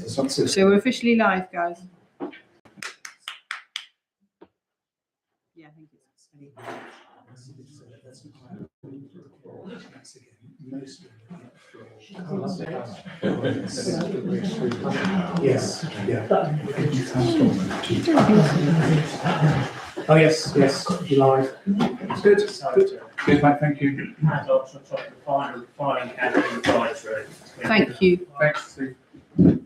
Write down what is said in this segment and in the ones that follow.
So we're officially live, guys. Yeah, I think it's steady. Yes, yeah. Oh, yes, you're live. It's good, good. Good, mate, thank you. Thank you. Thanks, Steve. Do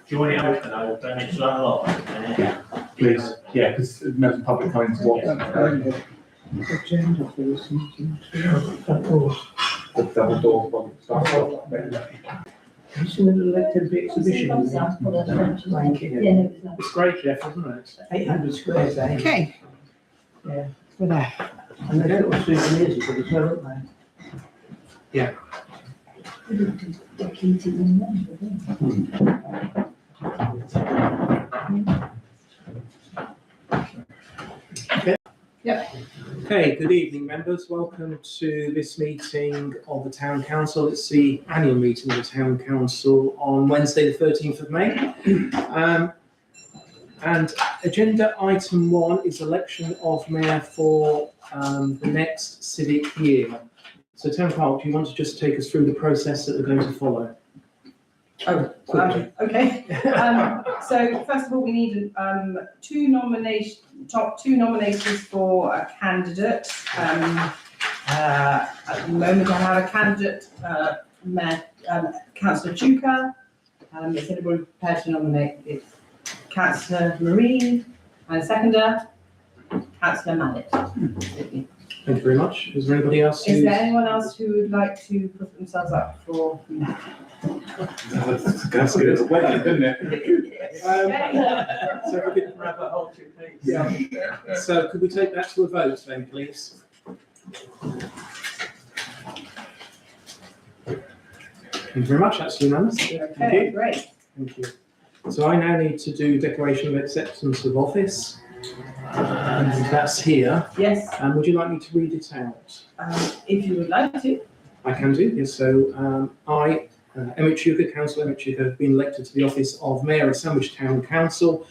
you want it open or don't it slow up? Please, yeah, because there's public coming to watch. Agenda for this meeting. The double door one starts off. Have you seen the elected exhibition? It's great, Jeff, isn't it? 800 squares, eh? Okay. Yeah. We're there. And they've got souvenirs of it as well, haven't they? Okay, good evening, members. Welcome to this meeting of the Town Council. It's the annual meeting of the Town Council on Wednesday, the 13th of May. And agenda item 1 is election of mayor for the next civic year. So, Town Clerk, do you want to just take us through the process that we're going to follow? Okay. So first of all, we need top two nominations for a candidate. At the moment, I have a candidate, Councillor Chuka. Is anybody prepared to nominate? It's Councillor Marie, and seconder, Councillor Mallet. Thank you very much. Is there anybody else? Is there anyone else who would like to put themselves up for mayor? That's good as a wedding, isn't it? So if we could Grab a hold your feet. Yeah. So could we take that to a vote then, please? Thank you very much. That's unanimous. Okay, great. Thank you. So I now need to do declaration of acceptance of office. And that's here. Yes, Would you like me to read it out? if you would like to. I can do, yes. So I, Emmett Chuka, Councillor Emmett Chuka, have been elected to the office of Mayor of Sandwich Town Council.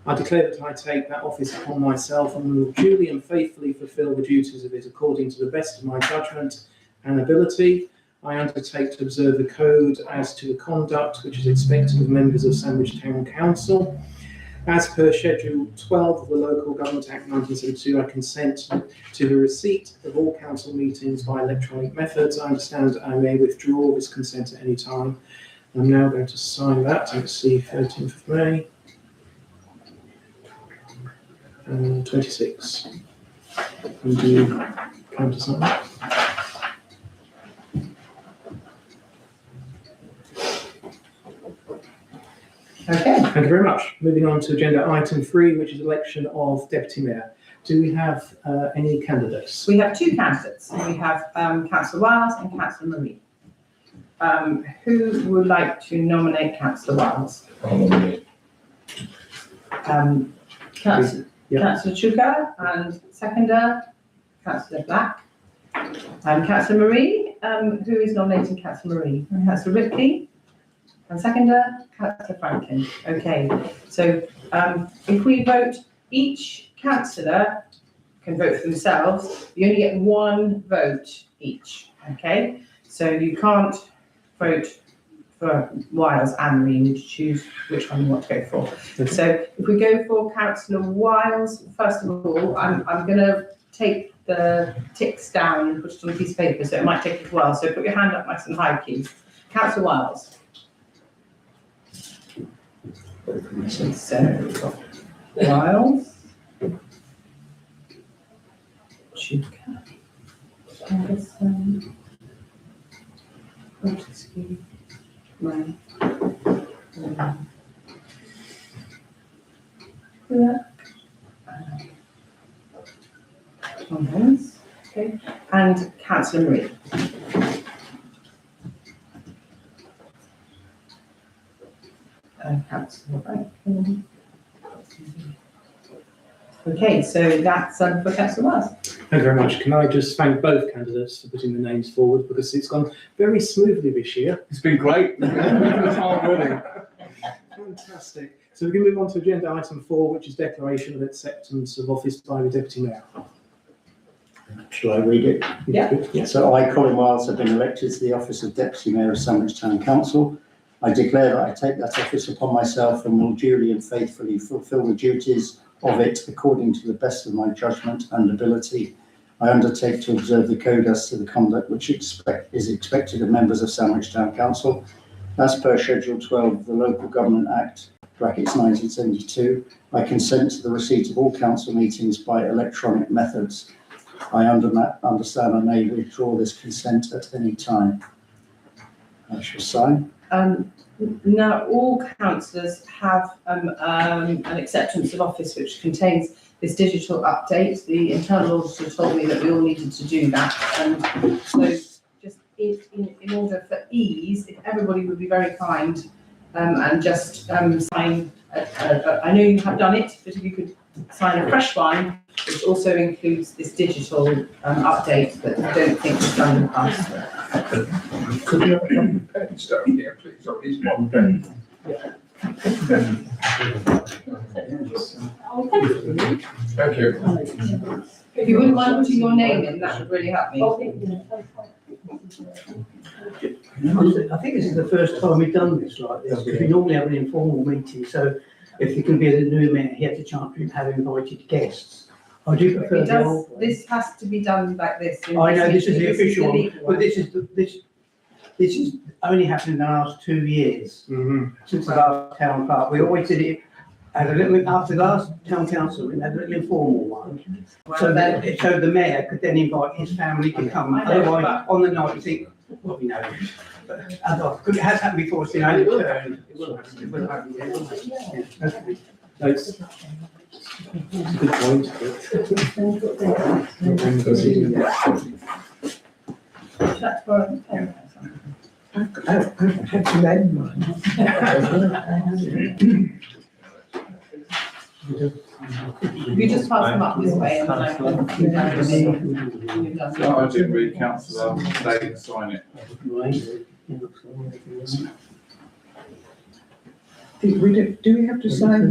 I declare that I take that office upon myself and will duly and faithfully fulfil the duties of it according to the best of my judgment and ability. I undertake to observe the code as to the conduct which is expected of members of Sandwich Town Council. As per Schedule 12 of the Local Government Act 1972, I consent to the receipt of all council meetings by electronic methods. I understand I may withdraw this consent at any time. I'm now going to sign that. Let's see, 13th of May. 26. And do you countersign that? Okay. Thank you very much. Moving on to agenda item 3, which is election of deputy mayor. Do we have any candidates? We have two candidates. We have Councillor Wiles and Councillor Marie. Who would like to nominate Councillor Wiles? Councillor Chuka, and seconder, Councillor Black. Councillor Marie, who is nominating Councillor Marie? Councillor Ripley, and seconder, Councillor Franklin. Okay, so if we vote, each councillor can vote for themselves. You only get one vote each, okay? So you can't vote for Wiles and Marie, you need to choose which one you want to go for. So if we go for Councillor Wiles, first of all, I'm going to take the ticks down and put it on a piece of paper, so it might take a while. So put your hand up nice and high, please. Councillor Wiles. So we've got Wiles, Chuka, Anderson, Fortescue, May, Thomas, okay, and Councillor Marie. Councillor Franklin. Okay, so that's for Councillor Wells. Thank you very much. Can I just thank both candidates for putting the names forward, because it's gone very smoothly this year. It's been great. It's hard winning. Fantastic. So we can move on to agenda item 4, which is declaration of acceptance of office by the Deputy Mayor. Shall I read it? Yeah. So I, Colin Wiles, have been elected to the office of Deputy Mayor of Sandwich Town Council. I declare that I take that office upon myself and will duly and faithfully fulfil the duties of it according to the best of my judgment and ability. I undertake to observe the code as to the conduct which is expected of members of Sandwich Town Council, as per Schedule 12 of the Local Government Act, brackets 1972. I consent to the receipt of all council meetings by electronic methods. I understand I may withdraw this consent at any time. I shall sign. Now, all councillors have an acceptance of office which contains this digital update. The internal auditor told me that we all needed to do that. And so just in order for ease, if everybody would be very kind and just sign, I know you have done it, but if you could sign a fresh one, which also includes this digital update that I don't think was done in the past. Could you have a couple of pens down here, please, or at least one pen? Thank you. If you wouldn't mind putting your name in, that would really help me. I think this is the first time we've done this like this, because we normally have an informal meeting, so if you can be a new mayor, he has a chance to have invited guests. I do prefer the old one. This has to be done like this. I know this is the official one, legal but this is only happened in the last 2 years, since the last town clerk. We always did it as a little, after the last town council, we had a little informal one. So that, so the mayor could then invite his family to come, I know, otherwise on the night you think, well, we know. But it has happened before, it's the only turn. It will happen, yeah. Okay. That's a good point. That's for a parent. You just pass them up this way and then I can. No, I didn't read councillor, they can sign it. Do we have to sign?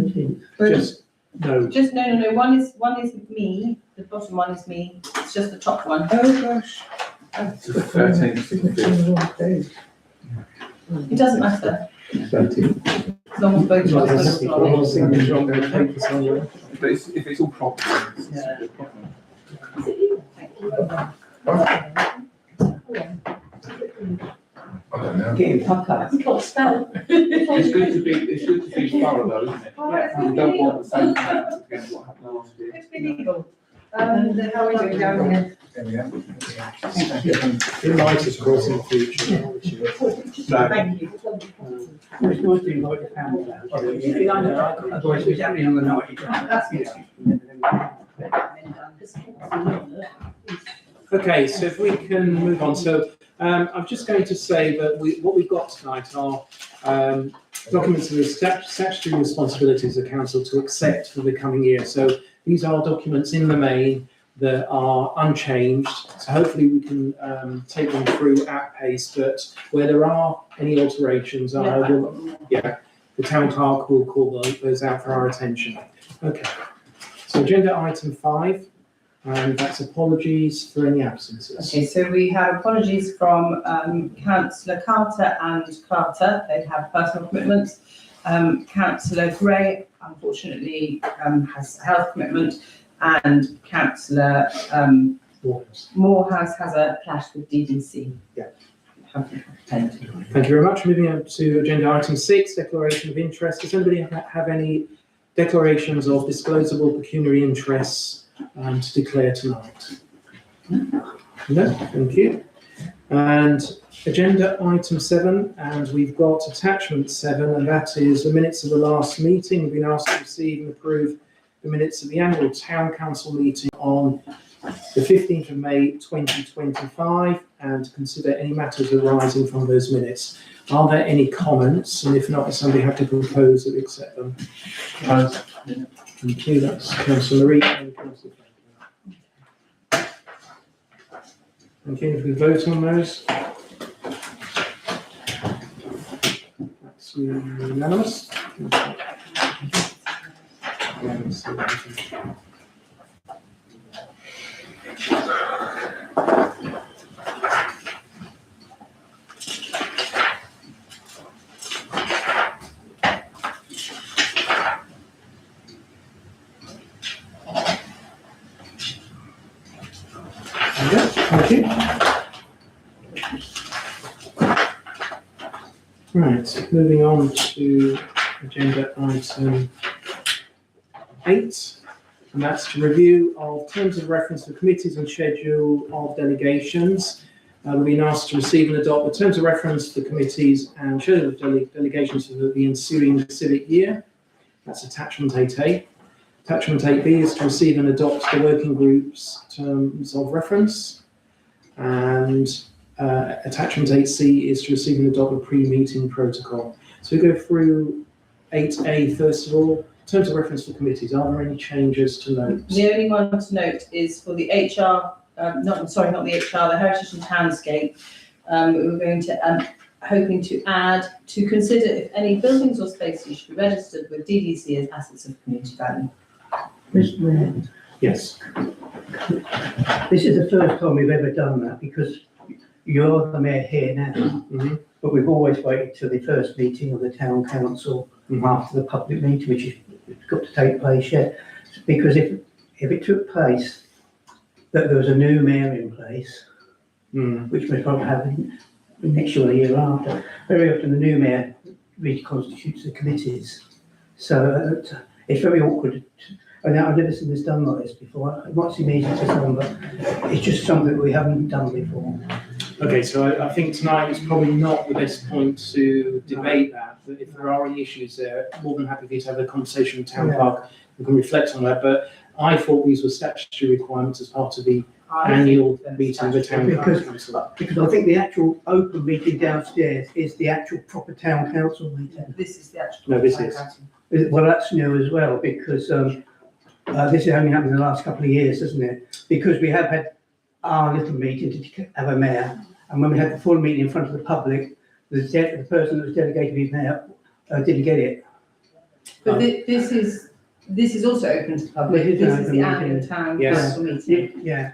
Just, no. Just, no, one is me, the bottom one is me, it's just the top one. Oh, gosh. 13th. It doesn't matter, as long as both of us are on it. If it's all proper, it's not a problem. I don't know. Getting puck up. It's good to be thorough though, isn't it? You don't want the same thing again what happened last year. It's been legal. How are we doing down here? Invite us across in the future. No. Thank you. It's nice to invite the family out. Otherwise, if it's happening on the night, you don't. Okay, so if we can move on. So I'm just going to say that what we've got tonight are documents of the statutory responsibilities of council to accept for the coming year. So these are documents in the main that are unchanged. So hopefully we can take them through at pace, but where there are any alterations, the town clerk will call those out for our attention. Okay, so agenda item 5. And that's apologies for any absences. Okay, so we have apologies from Councillor Carter and Carter. They have personal commitments. Councillor Gray, unfortunately, has a health commitment, and Councillor Morehouse has a clash with DDC. Yeah. Thank Thank you very much. Moving on to agenda item 6, declaration of interest. Does anybody have any declarations of disclosable pecuniary interests to declare tonight? No, thank you. And agenda item 7, and we've got attachment 7, and that is the minutes of the last meeting. We've been asked to receive and approve the minutes of the annual town council meeting on the 15th of May 2025, and to consider any matters arising from those minutes. Are there any comments? And if not, does somebody have to propose that we accept them? Thank you. That's Councillor Marie and Councillor Franklin. Thank you. If we vote on those. That's unanimous. Thank you. Right, moving on to agenda item 8, and that's to review of terms of reference for committees and schedule of delegations. We've been asked to receive and adopt the terms of reference for committees and schedule of delegations for the ensuing civic year. That's attachment 8A. Attachment 8B is to receive and adopt the working group's terms of reference. And attachment 8C is to receive and adopt a pre-meeting protocol. So we go through 8A first of all. Terms of reference for committees, are there any changes to note? The only one to note is for the HR, not the HR, the Heritage and Townscape. We're going to, hoping to add, to consider if any buildings or spaces should be registered with DDC as assets of community value. Mr. Mayor, Yes. this is the first time we've ever done that because you're the mayor here now, Mhm. but we've always waited till the first meeting of the town council after the public meeting, which has got to take place yet. Because if it took place that there was a new mayor in place, which may probably happen next year or the year after, very often the new mayor reconstitutes the committees. So it's very awkward. I've never seen this done like this before. It might seem easy to some, but it's just something that we haven't done before. Okay, so I think tonight is probably not the best point to debate that, but if there are any issues there, more than happy for you to have a conversation with Town Clerk. We can reflect on that, but I thought these were statutory requirements as part of the annual meeting of the Town Council. Because I think the actual open meeting downstairs is the actual proper town council meeting. This is the actual. No, this is. Well, that's new as well, because this has only happened in the last couple of years, hasn't it? Because we have had our little meeting to have a mayor, and when we had the full meeting in front of the public, the person that was delegated to be mayor didn't get it. But this is also open to the public. This is This an is the open annual meeting. town Yes. council meeting. Yeah,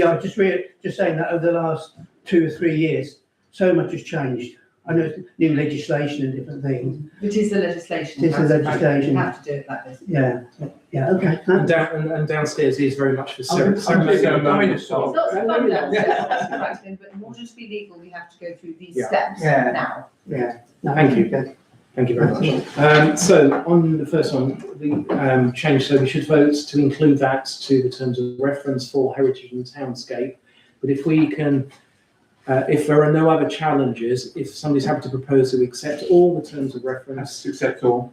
I was just saying that over the last 2 or 3 years, so much has changed. I know it's new legislation and different things. It is the legislation. It is the legislation. You have to do it like this. Yeah, okay. And downstairs is very much for I'm ceremony. a dinosaur. It's lots of fun downstairs, but in order to be legal, we have to go through these Yeah. steps Yeah. now. Yeah. No, Thank you. okay. Thank you very much. So on the first one, the change, so we should vote to include that to the terms of reference for Heritage and Townscape. But if we can, if there are no other challenges, if somebody's happy to propose that we accept all the terms of reference, Accept all.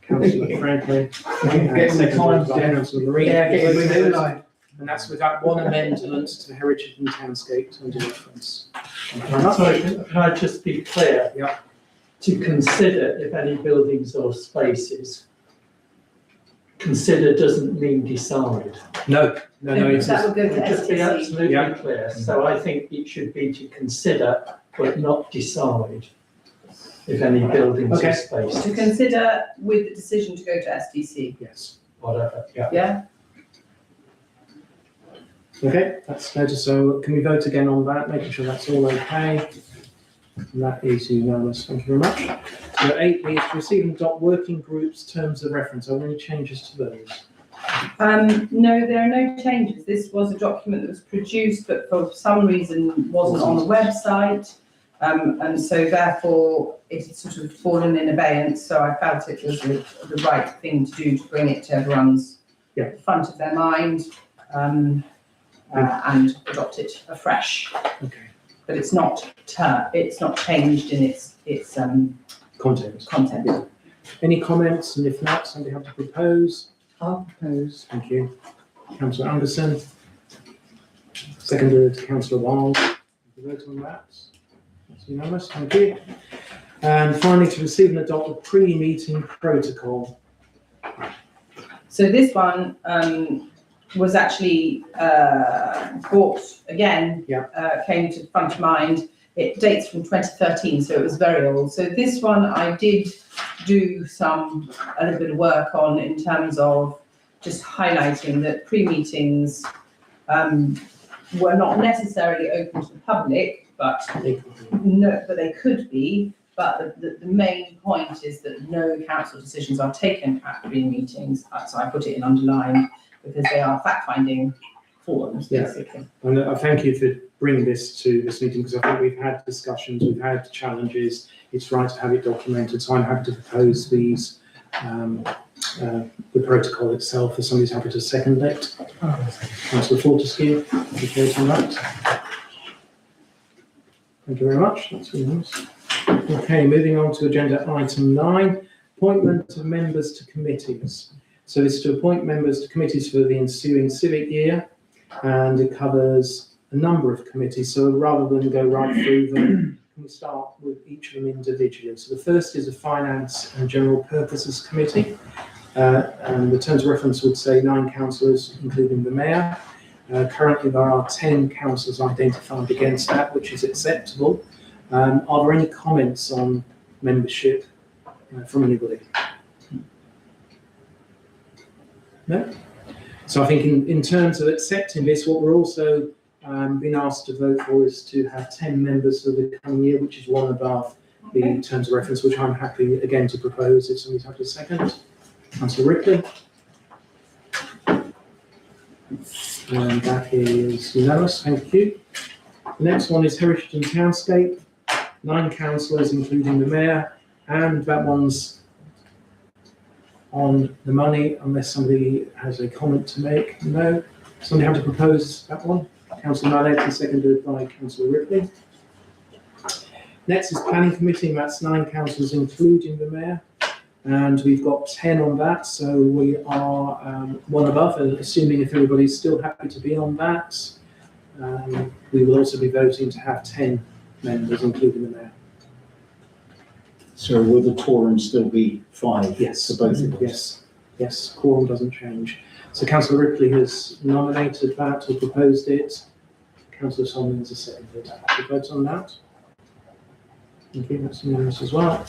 Councillor Franklin, Getting the seconded times by down. Councillor Marie. And that's with that one amendment to the Heritage and Townscape terms of reference. Thank you very much. Sorry, can I just be clear? Yeah. To consider if any buildings or spaces, consider doesn't mean decide. No, it's That will go to Just be STC. absolutely Yeah. clear. So I think it should be to consider, but not decide if any buildings Okay. or spaces, To consider with the decision to go to SDC. yes. whatever. Yeah? Okay, that's noted. So can we vote again on that, making sure that's all okay? And that is unanimous. Thank you very much. So 8B is to receive and adopt working groups terms of reference. Are there any changes to those? No, there are no changes. This was a document that was produced, but for some reason wasn't on the website. And so therefore it had sort of fallen in abeyance. So I felt it was the right thing to do to bring it to everyone's front of their mind, and adopt it afresh. Okay. But it's not changed in its Content. content. Yeah. Any comments? And if not, somebody have to propose? I'll propose. Thank you. Councillor Anderson. Seconded, councillor Wild. Vote on that. That's unanimous, thank you. And finally, to receive and adopt a pre-meeting protocol. So this one was actually brought again, came to front of mind. It dates from 2013, so it was very old. So this one I did do a little bit of work on in terms of just highlighting that pre-meetings were not necessarily open to the public, but they could be. But the main point is that no council decisions are taken at pre-meetings. So I put it in underlined because they are fact-finding forums, basically. And I thank you for bringing this to this meeting, because I think we've had discussions, we've had challenges. It's right to have it documented. So I'm happy to propose these, the protocol itself, if somebody's happy to second it. Councillor Fortescue, you on that? Thank you very much. That's really nice. Okay, moving on to agenda item 9, appointment of members to committees. So this is to appoint members to committees for the ensuing civic year, and it covers a number of committees. So rather than go right through them, can we start with each of them individually? So the first is a Finance and General Purposes Committee. And the terms of reference would say 9 councillors, including the Mayor. Currently there are 10 councillors identified against that, which is acceptable. Are there any comments on membership from anybody? No? So I think in terms of accepting this, what we're also being asked to vote for is to have 10 members for the coming year, which is one above the terms of reference, which I'm happy again to propose if somebody's happy to second. Councillor Ripley. And that is unanimous, thank you. The next one is Heritage and Townscape. 9 councillors, including the Mayor, and that one's on the money, unless somebody has a comment to make. No? Somebody have to propose that one? Councillor Mallet, seconded by Councillor Ripley. Next is Planning Committee, and that's 9 councillors, including the Mayor, and we've got 10 on that, so we are one above, and assuming if everybody's still happy to be on that, we will also be voting to have 10 members, including the Mayor. So will the quorum still be 5? Yes. For both of us? Yes, yes, quorum doesn't change. So Councillor Ripley has nominated that or proposed it. Councillor Solomons has seconded that. We vote on that. Thank you, that's unanimous as well.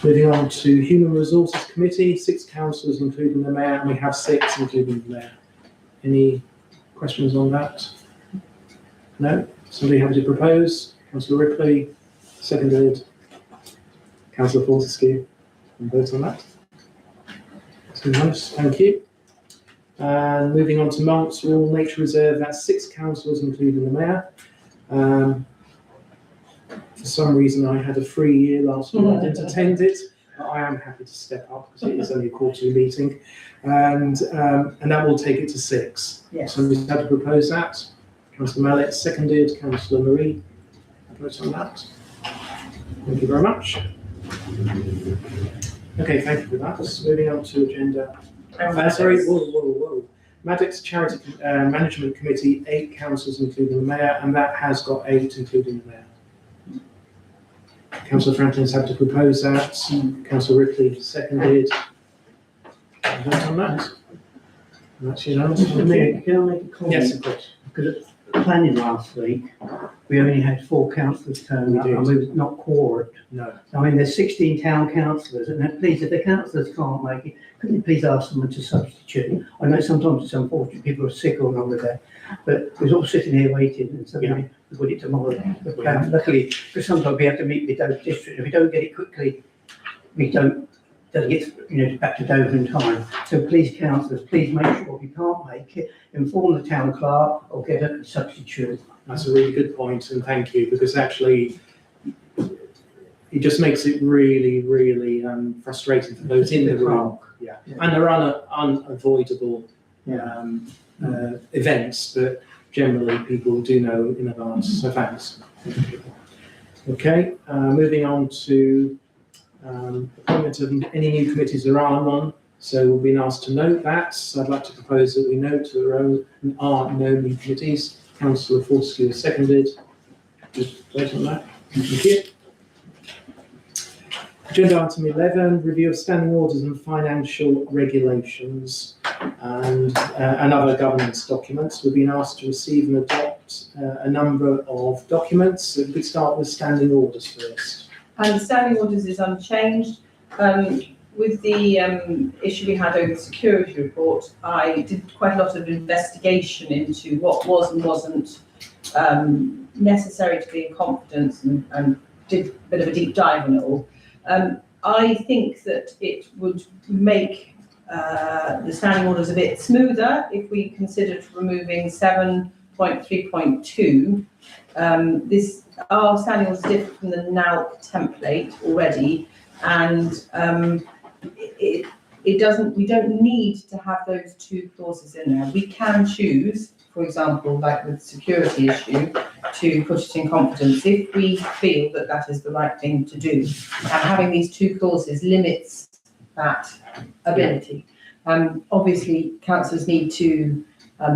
Moving on to Human Resources Committee, 6 councillors, including the Mayor, and we have 6, including the Mayor. Any questions on that? No? Somebody happy to propose? Councillor Ripley, seconded. Councillor Fortescue, and vote on that. So nice, thank you. And moving on to Monks Rural Nature Reserve, that's 6 councillors, including the Mayor. For some reason, I had a free year last year. I didn't attend it, but I am happy to step up because it is only a quarterly meeting, and that will take it to 6. Yes. So we have to propose that. Councillor Mallet, seconded. Councillor Marie, vote on that. Thank you very much. Okay, thank you for that. Moving on to agenda. Sorry, whoa. Maddox Charity Management Committee, 8 councillors, including the Mayor, and that has got 8, including the Mayor. Councillor Franklin's had to propose that. Councillor Ripley seconded. Vote on that. And that's unanimous. Can I make a comment? Yes, of course. Because at planning last week, we only had 4 councillors turn up, and we was not quorate. No. I mean, there's 16 town councillors, and then please, if the councillors can't make it, couldn't you please ask someone to substitute? I know sometimes it's unfortunate, people are sick all over there, but we're all sitting here waiting, and suddenly we put it tomorrow. Luckily, because sometimes we have to meet with Dover District, if we don't get it quickly, we doesn't get back to Dover in time. So please, councillors, please make sure if you can't make it, inform the town clerk or get a substitute. That's a really good point, and thank you, because actually it just makes it really, really frustrating for those in the room. Yeah, and there are unavoidable events, but generally people do know in advance. So thanks. Okay, moving on to appointment of any new committees. There are none, so we've been asked to note that. So I'd like to propose that we note there are no new committees. Councillor Fortescue has seconded. Just vote on that. Thank you. Agenda item 11, review of standing orders and financial regulations and other governance documents. We've been asked to receive and adopt a number of documents. So we could start with standing orders first. And the standing orders is unchanged. With the issue we had over the security report, I did quite a lot of investigation into what was and wasn't necessary to be in confidence and did a bit of a deep dive in it all. I think that it would make the standing orders a bit smoother if we considered removing 7.3.2. Our standing orders differ from the NALC template already, and we don't need to have those two clauses in there. We can choose, for example, like with the security issue, to put it in confidence if we feel that that is the right thing to do. And having these two clauses limits that ability. Obviously, councillors need to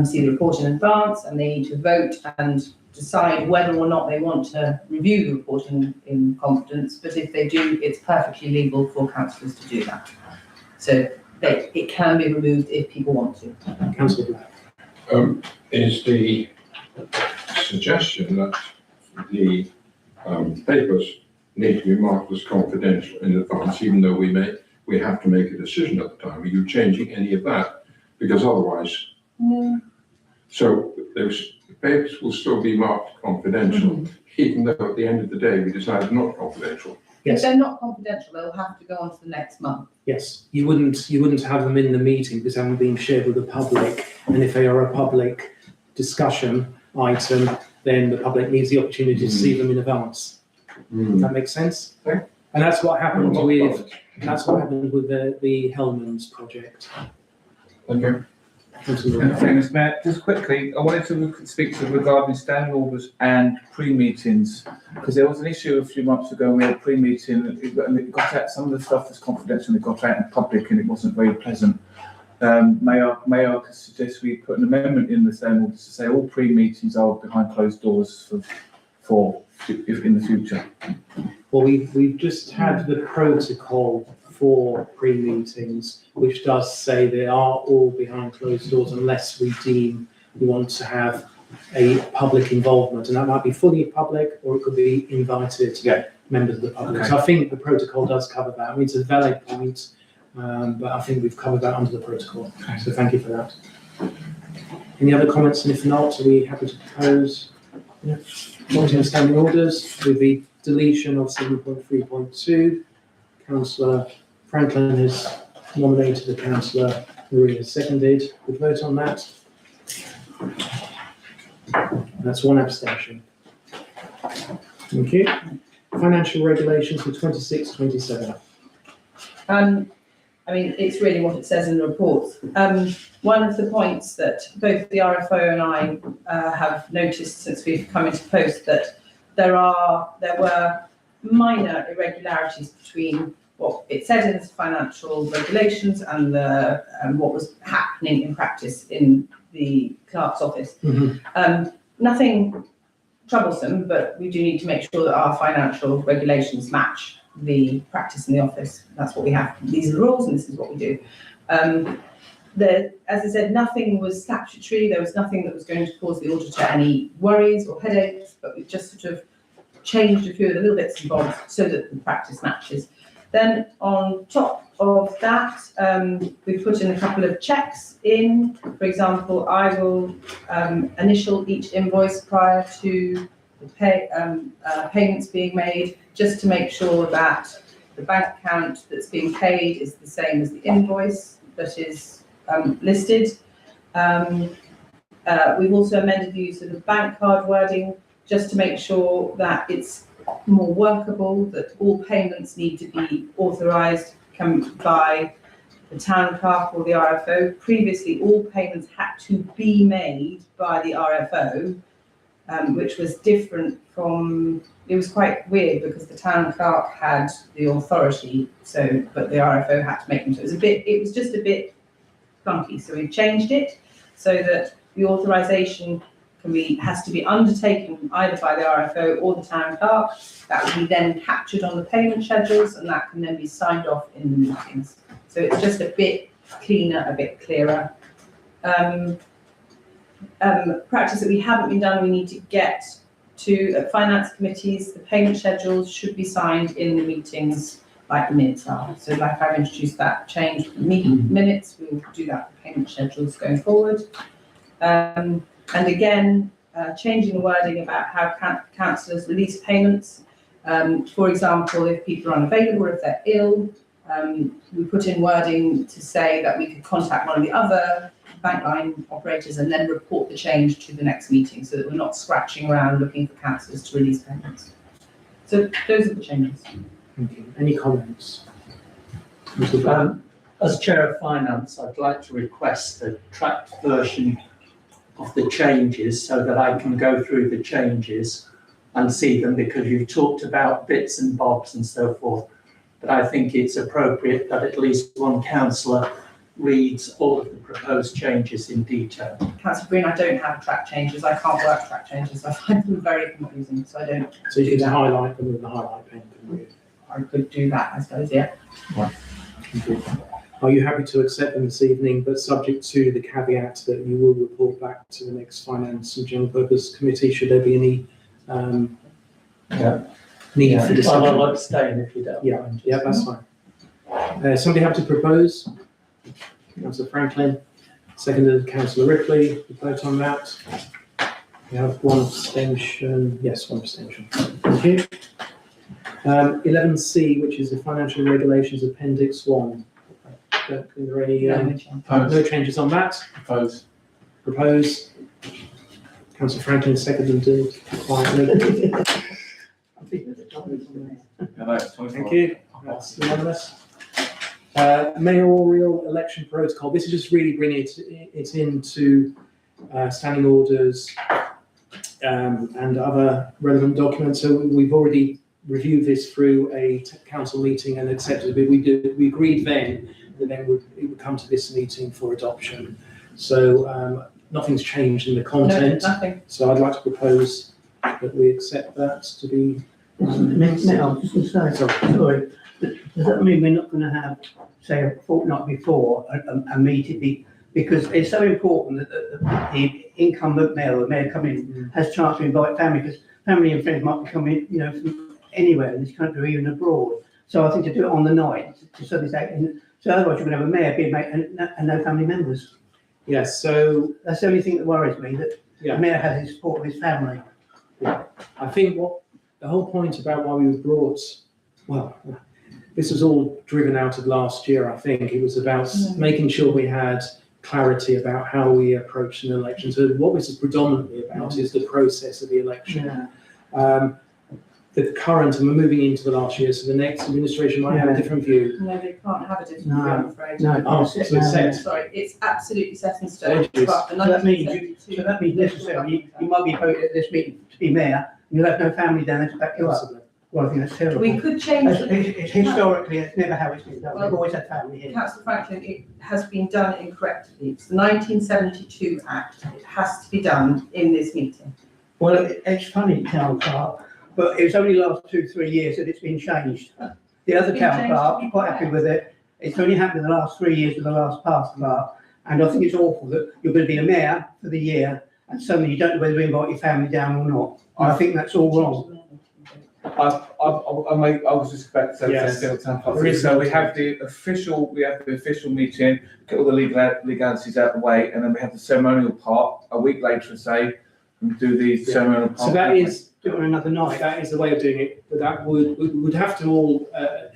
see the report in advance, and they need to vote and decide whether or not they want to review the report in confidence. But if they do, it's perfectly legal for councillors to do that. So it can be removed if people want to. Councillor Black. Is the suggestion that the papers need to be marked as confidential in advance, even though we have to make a decision at the time? Are you changing any of that? Because otherwise, No. so the papers will still be marked confidential, even though at the end of the day we decide not confidential. If they're not confidential, they'll have to go on to the next month. Yes, you wouldn't have them in the meeting because they haven't been shared with the public. And if they are a public discussion item, then the public needs the opportunity to see them in advance. Does that make sense? Okay. And that's what happened with the Hellman's project. Thank you. Thanks, Matt. Just quickly, I wanted to speak to regarding standing orders and pre-meetings, because there was an issue a few months ago. We had a pre-meeting, and it got out, some of the stuff was confidential, and it got out in public, and it wasn't very pleasant. May I suggest we put an amendment in the standing orders to say all pre-meetings are behind closed doors for if in the future. Well, we've just had the protocol for pre-meetings, which does say they are all behind closed doors unless we deem we want to have a public involvement, and that might be fully public or it could be invited members of the public. Okay. So I think the protocol does cover that. I mean, it's a valid point, but I think we've covered that under the protocol. Okay. So thank you for that. Any other comments? And if not, are we happy to propose wanting standing orders with the deletion of 7.3.2? Councillor Franklin has nominated the Councillor Marie has seconded. We'll vote on that. That's one abstention. Thank you. Financial regulations for 26-27. I mean, it's really what it says in the report. One of the points that both the RFO and I have noticed since we've come into post that there were minor irregularities between what it said in the financial regulations and what was happening in practice in the clerk's office. Nothing troublesome, but we do need to make sure that our financial regulations match the practice in the office. That's what we have. These are the rules and this is what we do. As I said, nothing was statutory. There was nothing that was going to cause the auditor any worries or headaches, but we've just sort of changed a few of the little bits and bobs so that the practice matches. Then on top of that, we've put in a couple of checks in. For example, I will initial each invoice prior to the payments being made, just to make sure that the bank account that's being paid is the same as the invoice that is listed. We've also amended the use of the bank card wording just to make sure that it's more workable, that all payments need to be authorised by the town clerk or the RFO. Previously, all payments had to be made by the RFO, which was different from, it was quite weird because the town clerk had the authority, but the RFO had to make them. So it was just a bit clunky. So we've changed it so that the authorisation has to be undertaken either by the RFO or the town clerk. That will be then captured on the payment schedules, and that can then be signed off in the meetings. So it's just a bit cleaner, a bit clearer. Practice that we haven't been done, we need to get to finance committees. The payment schedules should be signed in the meetings like the minutes are. So like I've introduced that change minutes, we'll do that for payment schedules going forward. And again, changing the wording about how councillors release payments. For example, if people are unavailable or if they're ill, we put in wording to say that we could contact one of the other bank line operators and then report the change to the next meeting, so that we're not scratching around looking for councillors to release payments. So those are the changes. Thank you. Any comments? As Chair of Finance, I'd like to request a tracked version of the changes so that I can go through the changes and see them, because you've talked about bits and bobs and so forth. But I think it's appropriate that at least one councillor reads all of the proposed changes in detail. Councillor Green, I don't have track changes. I can't work track changes. I find them very confusing, so I don't. So you can highlight them with the highlight pen, can you? I could do that, I suppose, yeah. Thank you. Are you happy to accept them this evening, but subject to the caveat that you will report back to the next Finance and General Purpose Committee should there be any need for discussion? I'll abstain if you don't mind. Yeah, that's fine. Somebody have to propose? Councillor Franklin, seconded Councillor Ripley. We vote on that. We have one abstention. Yes, one abstention. Thank you. 11C, which is the Financial Regulations Appendix 1. Are there any no changes on that? Propose. Councillor Franklin, seconded quietly. Thank you. That's unanimous. Mayoral election protocol. This is just really bringing it into standing orders and other relevant documents. So we've already reviewed this through a council meeting and accepted it. We agreed then that it would come to this meeting for adoption. So nothing's changed in the content. No, nothing. So I'd like to propose that we accept that to be. Now, I was just going to say, sorry, does that mean we're not going to have, say, a fortnight before a meeting? Because it's so important that the incumbent mayor or mayor come in has a chance to invite family, because family and friends might be coming, from anywhere in this country or even abroad. So I think to do it on the night, so otherwise you're going to have a mayor, be a mate, and no family members. Yes, so that's the only thing that worries me, that the mayor has the support of his family. I think the whole point about why we were brought, this was all driven out of last year, I think. It was about making sure we had clarity about how we approach an election. So what this is predominantly about is the process of the election. The current, and we're moving into the last year, so the next administration might have a different view. No, they can't have a different view, I'm afraid. So it's set. Sorry, it's absolutely set in stone. It is. But the So that means 1972 necessarily you might be voted at this meeting to be mayor, and you'll have no family down there to back you up. Well, I think that's terrible. We could change It's historically, it's never how it's been done. We've always had family here. Councillor Franklin, it has been done incorrectly. It's the 1972 Act. It has to be done in this meeting. Well, it's funny, town clerk, but it was only the last 2-3 years that it's been changed. The other been town changed clerk, to be I'm quite happy correct. with it. It's only happened in the last 3 years with the last past clerk. And I think it's awful that you're going to be a mayor for the year and suddenly you don't know whether to invite your family down or not. I think that's all wrong. I was just about to say Yes. the same thing. So we have the official meeting, get all the legalities out of the way, and then we have the ceremonial part a week later, say, and do the ceremonial part. So that is, Do it on another night. that is the way of doing it, but that would have to all,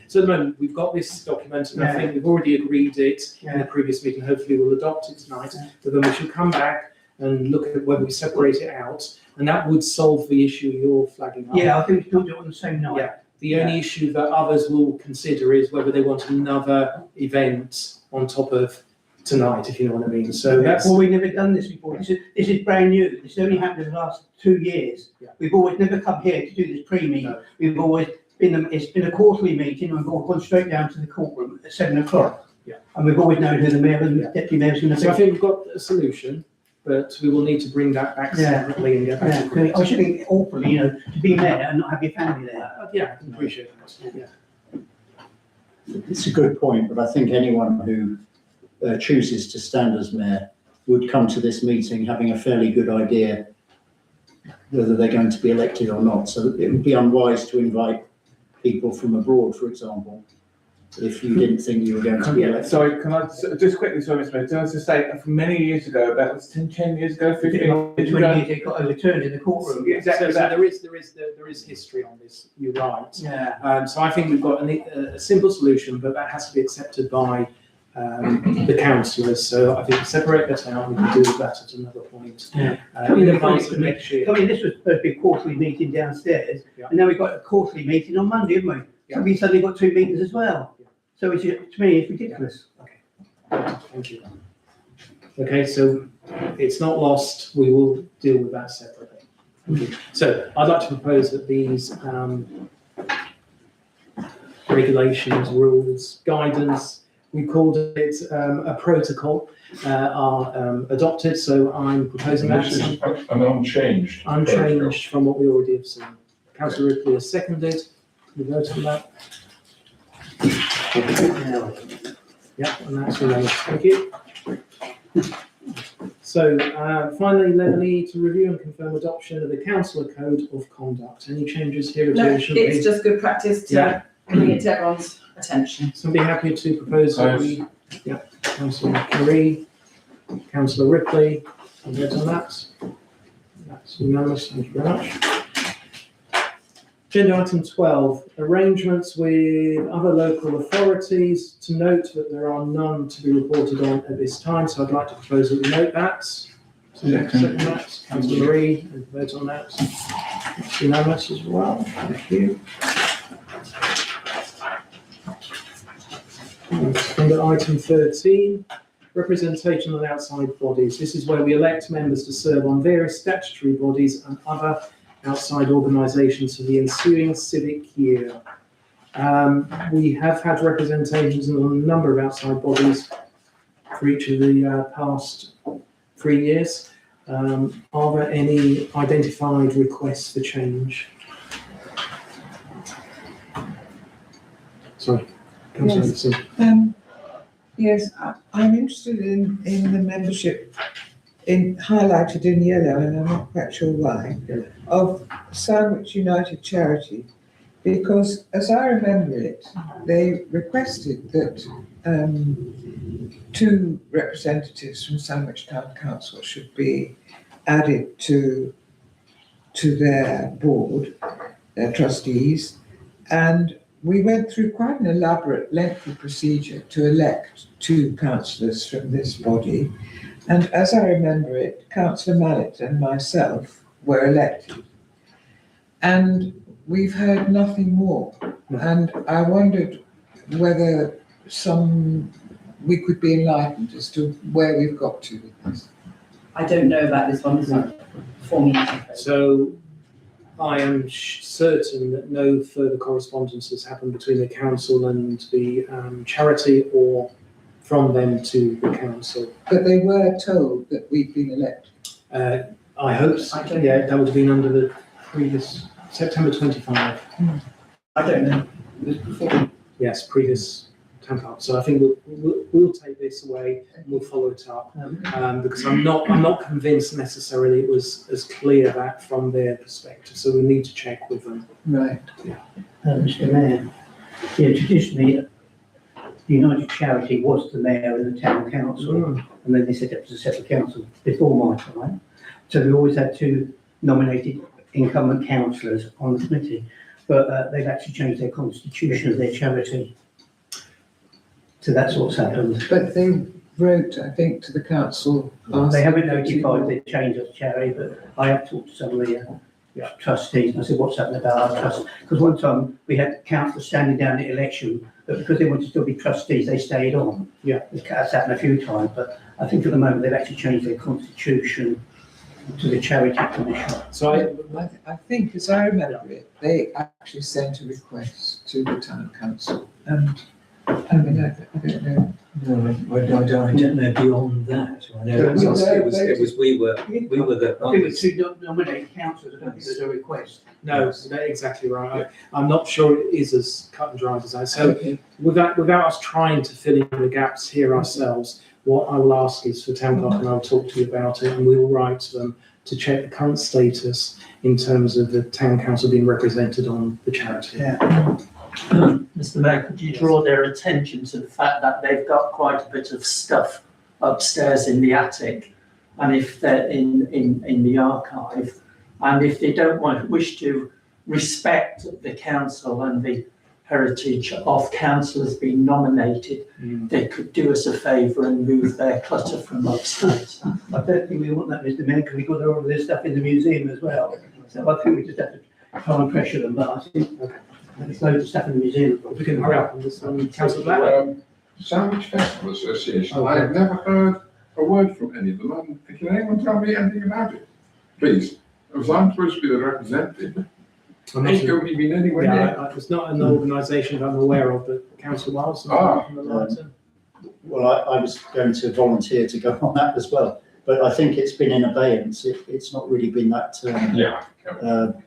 so at the moment, we've got this document, and I think we've already agreed it in the previous meeting, hopefully we'll adopt it tonight, but then we should come back and look at whether we separate it out, and that would solve the issue you're flagging up. Yeah, I think we can't do it on the same night. Yeah. The only issue that others will consider is whether they want another event on top of tonight, if you know what I mean. So that's, Well, we've never done this before. This is brand new. This only happened in the last 2 years. Yeah. We've always never come here to do this pre-meeting. No. We've always it's been a quarterly meeting, and we've all gone straight down to the courtroom at 7 o'clock. Yeah. And we've always known who the mayor and the deputy mayor's going to so I be. think we've got a solution, but we will need to bring that back Yeah. separately and get back Yeah, to 'cause I should think awfully, you know, to be mayor and not have your family there. Yeah, I can appreciate that, yeah. It's a good point, but I think anyone who chooses to stand as mayor would come to this meeting having a fairly good idea whether they're going to be elected or not. So it would be unwise to invite people from abroad, for example, if you didn't think you were going to be Yeah, elected. sorry, can I just quickly, sorry, Mr. Mayor, can I just say, from many years ago, about 10 years ago, 15 years 20 ago. years it got overturned in the courtroom. Exactly So that. there is history on this, you're right. Yeah. So I think we've got a simple solution, but that has to be accepted by the councillors. So I think separate that out, we can deal with that at another point. Yeah. In advance of next year. I mean, this was supposed to be a quarterly meeting downstairs, Yeah. and now we've got a quarterly meeting on Monday, haven't we? So we suddenly got 2 meetings as well. So it's, to me, it's ridiculous. Thank you. Okay, so it's not lost, we will deal with that separately. Thank you. So I'd like to propose that these regulations, rules, guidance, we called it a protocol, are adopted, so I'm proposing that. This is an unchanged. Unchanged from what we already have seen. Councillor Ripley has seconded, we vote on that. Yeah, and that's unanimous, thank you. So finally, 11E, to review and confirm adoption of the councillor code of conduct. Any changes here? No, At all? it's just good practice to Yeah. bring it to everyone's attention. Somebody happy to propose that we, yeah, Councillor Marie, Councillor Ripley, and vote on that. That's unanimous, thank you very much. Agenda item 12, arrangements with other local authorities. To note that there are none to be reported on at this time, so I'd like to propose that we note that. So second that, Councillor Marie, and vote on that. It's unanimous as well, thank you. Under item 13, representation on outside bodies. This is where we elect members to serve on various statutory bodies and other outside organisations for the ensuing civic year. We have had representations on a number of outside bodies for each of the past 3 years. Are there any identified requests for change? Sorry, Councillor Yes. Anderson. Yes, I'm interested in the membership highlighted in yellow, and I'm not quite sure why, of Sandwich United Charity, because as I remember it, they requested that 2 representatives from Sandwich Town Council should be added to their board, their trustees, and we went through quite an elaborate, lengthy procedure to elect 2 councillors from this body. And as I remember it, Councillor Mallet and myself were elected. And we've heard nothing more. And I wondered whether we could be enlightened as to where we've got to with this. I don't know about this one, it's not for me. So I am certain that no further correspondence has happened between the council and the charity or from them to the council. But they were told that we'd been elected. I hope so. Yeah, that would have been under the previous, September 25. I don't know. It was before. Yes, previous town council. So I think we'll take this away and we'll follow it up. Because I'm not convinced necessarily it was as clear that from their perspective. So we need to check with them. Right. Mr. Mayor, yeah, traditionally, the United Charity was the mayor and the town council, and then they set up as a separate council before my time. So we always had 2 nominated incumbent councillors on the committee, but they've actually changed their constitution of their charity. So that's what's happened. But they wrote, I think, to the council. They haven't notified the change of charity, but I have talked to some of the trustees, and I said, what's happening about our trust? Because one time we had councillors standing down at election, but because they wanted to still be trustees, they stayed on. Yeah. That's happened a few times, but I think at the moment they've actually changed their constitution to the charity commission. So I think, as I remember it, they actually sent a request to the town council, and I mean, I don't know. No, I don't know beyond that. I know it was we were the I think it's to nominate councillors, I don't think there's a request. No, that's exactly right. I'm not sure it is as cut and dried as that. So without us trying to fill in the gaps here ourselves, what I will ask is for town clerk, and I'll talk to you about it, and we will write to them to check the current status in terms of the town council being represented on the charity. Mr. Mayor, could you draw their attention to the fact that they've got quite a bit of stuff upstairs in the attic, and if they're in the archive, and if they don't wish to respect the council and the heritage of councillors being nominated, they could do us a favour and move their clutter from upstairs. I don't think we want that, Mr. Mayor, because we've got all of this stuff in the museum as well. So I think we just have to try and pressure them, but I think there's loads of stuff in the museum. We can hurry up on this one. Councillor Black? Sandwich Festival Association, I have never heard a word from any of them. Can anyone tell me anything about it? Please, because I'm supposed to be the representative. I'm not Ain't sure. nobody been anywhere near. Yeah, it's not an organisation that I'm aware of, but Councillor Wiles? Well, I was going to volunteer to go on that as well, but I think it's been in abeyance. It's not really been that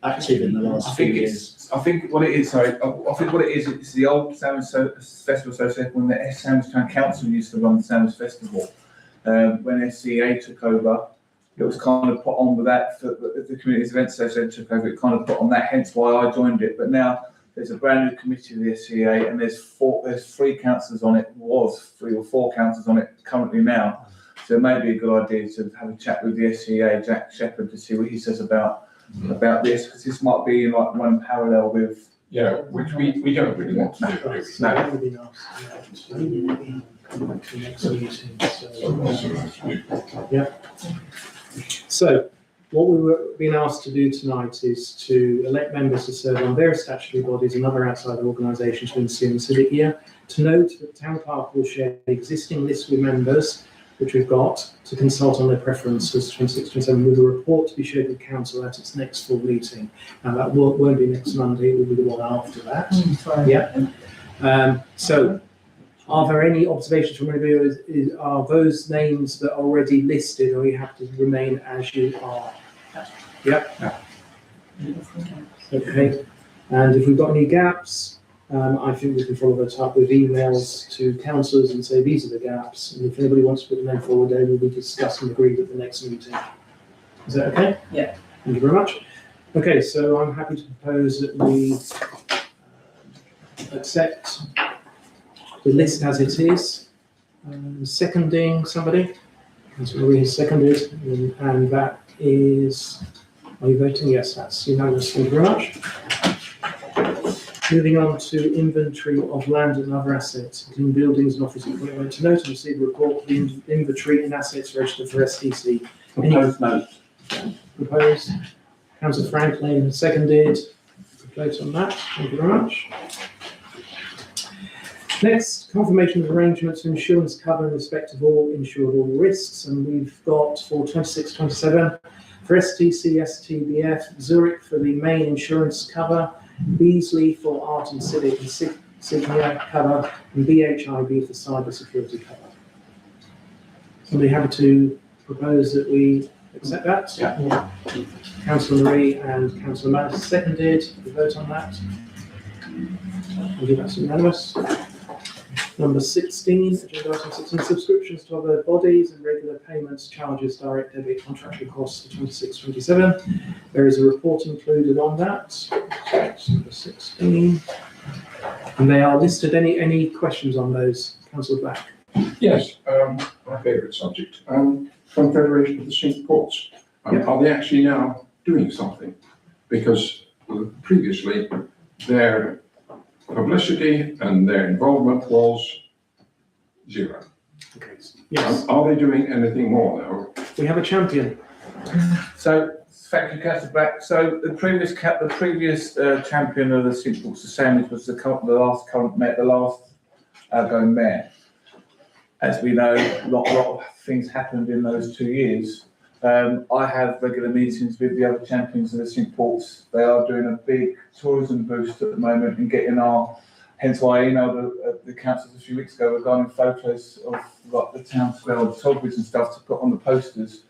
active in the last few years. I think what it is, it's the old Sandwich Festival Association when the Sandwich Town Council used to run the Sandwich Festival. When SCA took over, it was kind of put on with that, the Communities Events Association took over, it kind of put on that, hence why I joined it. But now there's a brand new committee of the SCA and there's three councillors on it, was 3 or 4 councillors on it currently now. So it may be a good idea to have a chat with the SCA, Jack Shepherd, to see what he says about this, because this might be like one parallel with. Yeah, which we don't really want to do. No, that would be nice. Come back to the next meeting. So, what we were being asked to do tonight is to elect members to serve on various statutory bodies and other outside organisations within the civic year. To note that the town clerk will share the existing list with members, which we've got, to consult on their preferences 26-27, with a report to be shared with council at its next full meeting. Now that won't be next Monday, it will be the one after that. So, are there any observations from anybody? Are those names that are already listed, or you have to remain as you are? Yep. Okay. And if we've got any gaps, I think we can follow that up with emails to councillors and say these are the gaps. And if anybody wants to put the name forward, they will be discussed and agreed at the next meeting. Is that okay? Yeah. Thank you very much. Okay, so I'm happy to propose that we accept the list as it is. Seconding somebody? Councillor Marie has seconded, and that is, are you voting? Yes, that's unanimous. Thank you very much. Moving on to inventory of land and other assets, including buildings and office equipment. To note and receive a report of the inventory and assets registered for STC. Proposed note. Proposed. Councillor Franklin has seconded. Vote on that. Thank you very much. Next, confirmation of arrangements for insurance cover in respect of all insured all risks, and we've got for 26-27 for STC, STBF, Zurich for the main insurance cover, Beasley for art and civic and Signia cover, and BHIB for cyber security cover. Somebody happy to propose that we accept that? Yeah. Councillor Marie and Councillor Matt seconded. We vote on that. Thank you, that's unanimous. Number 16, agenda item 16, subscriptions to other bodies and regular payments, charges, direct debit, contractual costs for 26-27. There is a report included on that. So that's number 16. And they are listed. Any questions on those, Councillor Black? Yes, my favourite subject, Confederation of the Cinque Ports. Are they actually now doing something? Because previously their publicity and their involvement was zero. Okay. Yes. Are they doing anything more now? We have a champion. So, thank you, Councillor Black. So the previous champion of the Cinque Ports of Sandwich was the last outgoing mayor. As we know, a lot of things happened in those 2 years. I have regular meetings with the other champions of the Cinque Ports. They are doing a big tourism boost at the moment and getting our hence why I emailed the councillors a few weeks ago regarding photos of like the town square, the Toddbridge and stuff to put on the posters.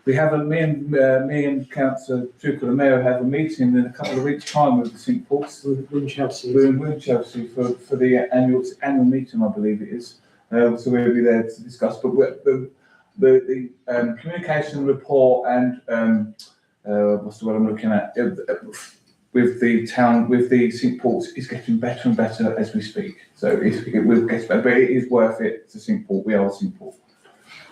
We have me and Councillor Duke, the mayor, have a meeting in a couple of weeks' time with the St Paul's. We're in Chelsea. We're in Chelsea for the annual meeting, I believe it is. So we'll be there to discuss. But the communication report and what's the word I'm looking at with the town, with the St Paul's, is getting better and better as we speak. So it will get better, but it is worth it to St Paul. We are St Paul.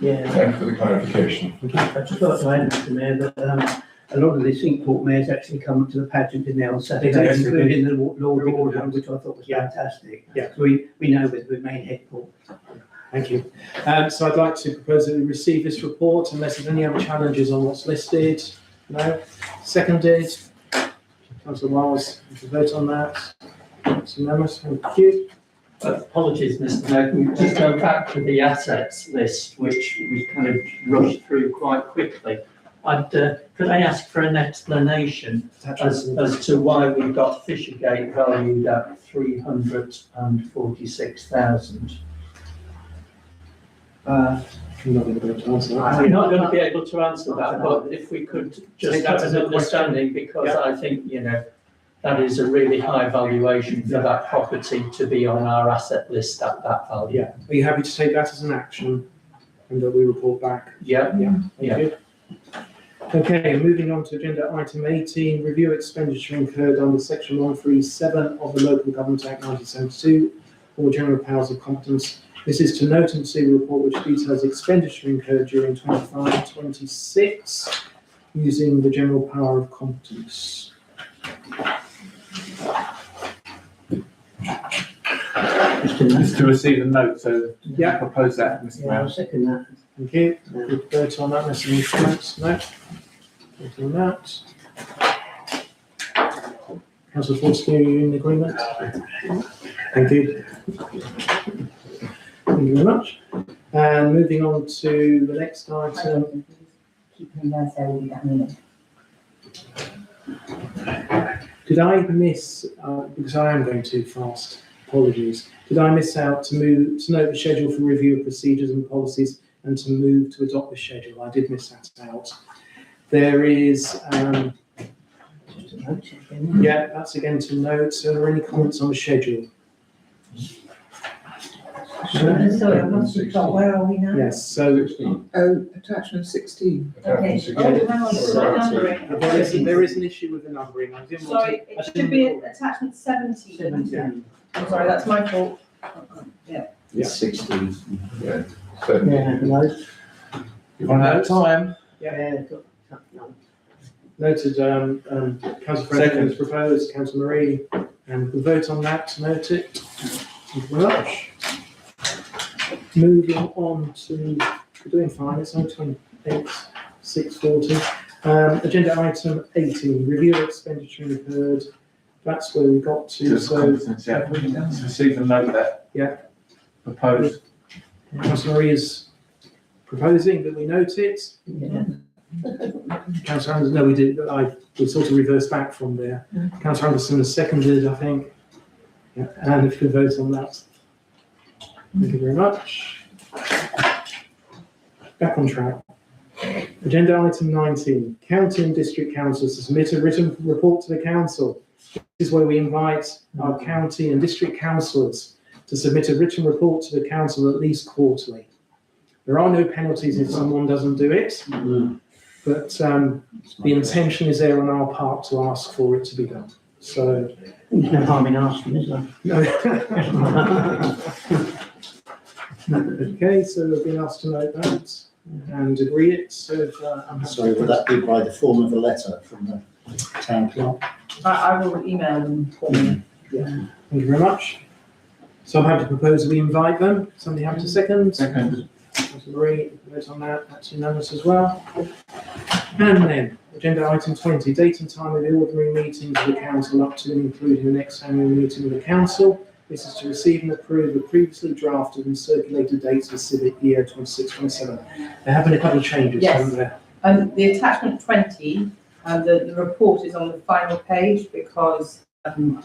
Yeah, Thanks for the clarification. I just thought to add, Mr Mayor, that a lot of the St Paul mayors actually come to the pageant in there on Saturday, Yes, including the Lord Lord Wardham, which I thought was fantastic. Yeah. So we know with the main head port. Thank you. So I'd like to propose that we receive this report unless there's any other challenges on what's listed. No? Seconded. Councillor Miles, if you vote on that. It's unanimous. Thank you. Apologies, Mr. Mayor, can we just go back to the assets list, which we kind of rushed through quite quickly. Could I ask for an explanation as to why we got Fishergate valued at 346,000? I'm not going to be able to answer that. We're not going to be able to answer that, but if we could just have an understanding, because I think, that is a really high valuation for that property to be on our asset list at that value. Yeah. Are you happy to take that as an action and that we report back? Yeah. Thank you. Okay, moving on to agenda item 18, review expenditure incurred under section 137 of the Local Government Act 1972 or general powers of competence. This is to note and see a report which details expenditure incurred during 25-26 using the general power of competence. Just to receive a note, so Yeah. propose that, Mr. Yeah, I'll Mayor. second that. Thank you. Good vote on that, Mr. Instruments. No. Vote on that. Councillor Fortescue, are you in agreement? Thank you. Thank you very much. And moving on to the next item. Keep him there, so we'll be that minute. Did I miss, because I am going too fast, apologies. Did I miss out to note the schedule for review of procedures and policies and to move to adopt the schedule? I did miss that out. There is, yeah, that's again to note. So are there any comments on the schedule? Sorry, I must have got, where are we now? Yes, so 16. Oh, attachment 16. Okay. Attachment 16. Oh, hang on, it's not numbering. there is an issue with the numbering. I didn't want Sorry, to. it should be attachment 17. Yeah. I'm sorry, that's my fault. Yeah. It's 16. Yeah. So, Yeah, no. You run out of time. Yeah. Noted, Councillor Franklin has proposed, Councillor Marie, and we'll vote on that to note it. Thank you very much. Moving on to, we're doing fine, it's only 28, 6:40. Agenda item 18, review of expenditure incurred. That's where we got to, Just so competence, yeah. Just receive a note that. Yeah. Proposed. Councillor Marie is proposing that we note it. Yeah. Councillor Anderson, no, we did, we sort of reversed back from there. Councillor Anderson has seconded, I think. Yeah, and if you could vote on that. Thank you very much. Back on track. Agenda item 19, county and district councils to submit a written report to the council. This is where we invite our county and district councillors to submit a written report to the council at least quarterly. There are no penalties if someone doesn't do it, but the intention is there on our part to ask for it to be done. So, There's no harm in asking, is there? no. Okay, so we've been asked to note that and agree it. So, I'm Sorry, would that be by the form of a letter from the town clerk? I will email them formally. Thank you very much. So I'm happy to propose we invite them. Somebody have to second? Second. Councillor Marie, vote on that. That's unanimous as well. And then, agenda item 20, date and time of the ordinary meetings of the council up to and including the next annual meeting of the council. This is to receive and approve the previously drafted and circulated dates for civic year 26-27. There have been a couple of changes, Yes. haven't there? The attachment 20, the report is on the final page because it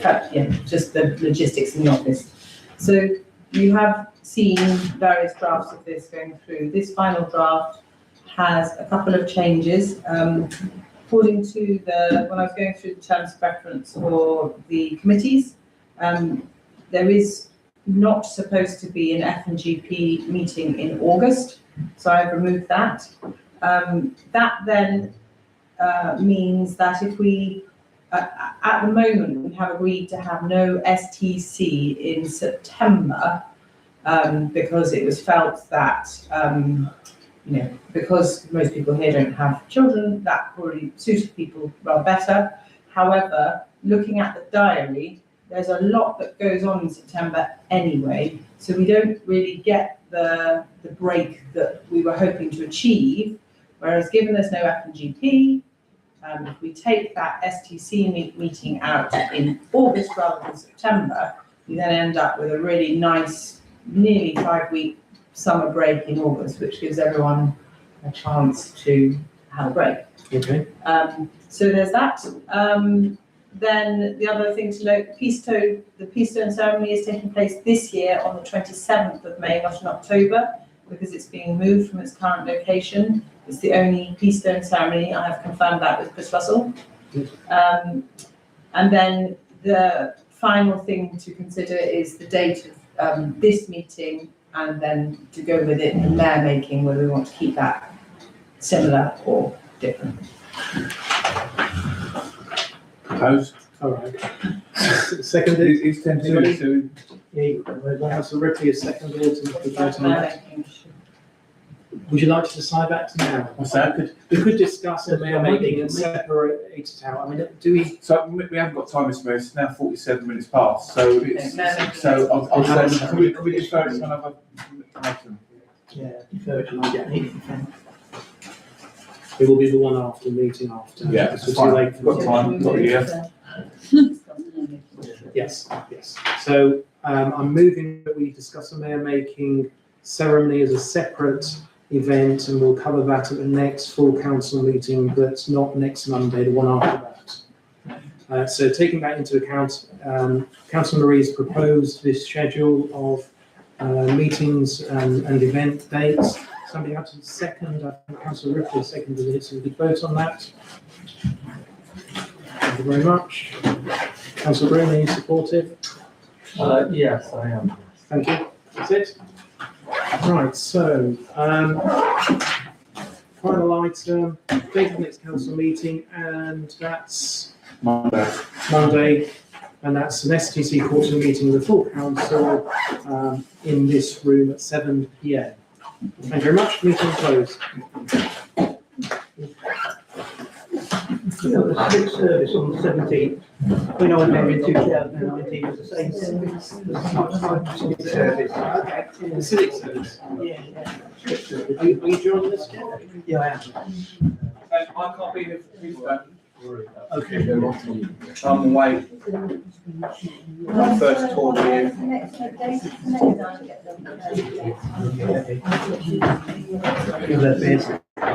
felt, just the logistics in the office. So you have seen various drafts of this going through. This final draft has a couple of changes. According to when I was going through the terms of reference for the committees, there is not supposed to be an F&GP meeting in August, so I've removed that. That then means that if we, at the moment, we have agreed to have no STC in September, because it was felt that, because most people here don't have children, that probably suited people rather better. However, looking at the diary, there's a lot that goes on in September anyway, so we don't really get the break that we were hoping to achieve. Whereas given there's no F&GP, if we take that STC meeting out in August rather than September, we then end up with a really nice, nearly 5-week summer break in August, which gives everyone a chance to have a break. Okay. So there's that. Then the other thing to note, the Peace Stone ceremony is taking place this year on the 27th of May, not in October, because it's being moved from its current location. It's the only Peace Stone ceremony. I have confirmed that with Chris Russell. And then the final thing to consider is the date of this meeting, and then to go with it, the mayor making, whether we want to keep that similar or different. Proposed? All right. Seconded. Is 10:02? Councillor Ripley is seconded. Would you like to decide that now? What's that? We could discuss the mayor making and separate it out. I mean, do we? So we haven't got time, Mr. Mayor. It's now 47 minutes past. So it's, I'll say, can we defer it to another item? Yeah, defer it to my deputy. It will be the one after, meeting after. Yeah, It's it's too fine. late for Got the- time, got a year. Yes, yes. So I'm moving that we discuss the mayor making ceremony as a separate event, and we'll cover that at the next full council meeting, but not next Monday, the one after that. So taking that into account, Councillor Marie's proposed this schedule of meetings and event dates. Somebody else is second, I think Councillor Ripley seconded it, so we could vote on that. Thank you very much. Councillor Broom, are you supportive? Yes, I am. Thank you. That's it. Right, so, final item, date of next council meeting, and that's Monday, and that's an STC quarterly meeting with the full council in this room at 7 PM. Thank you very much. Meeting closed. The civic service on the 17th, when I was there in 2019, was the same civic service. The civic service. Yeah. Are you joining us? Yeah, I am. I can't be here for Peace Stone. Okay. I'm away. My first tour here. I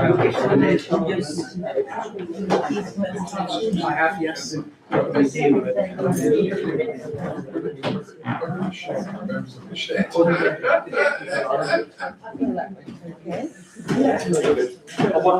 have, yes. I feel like, okay. I want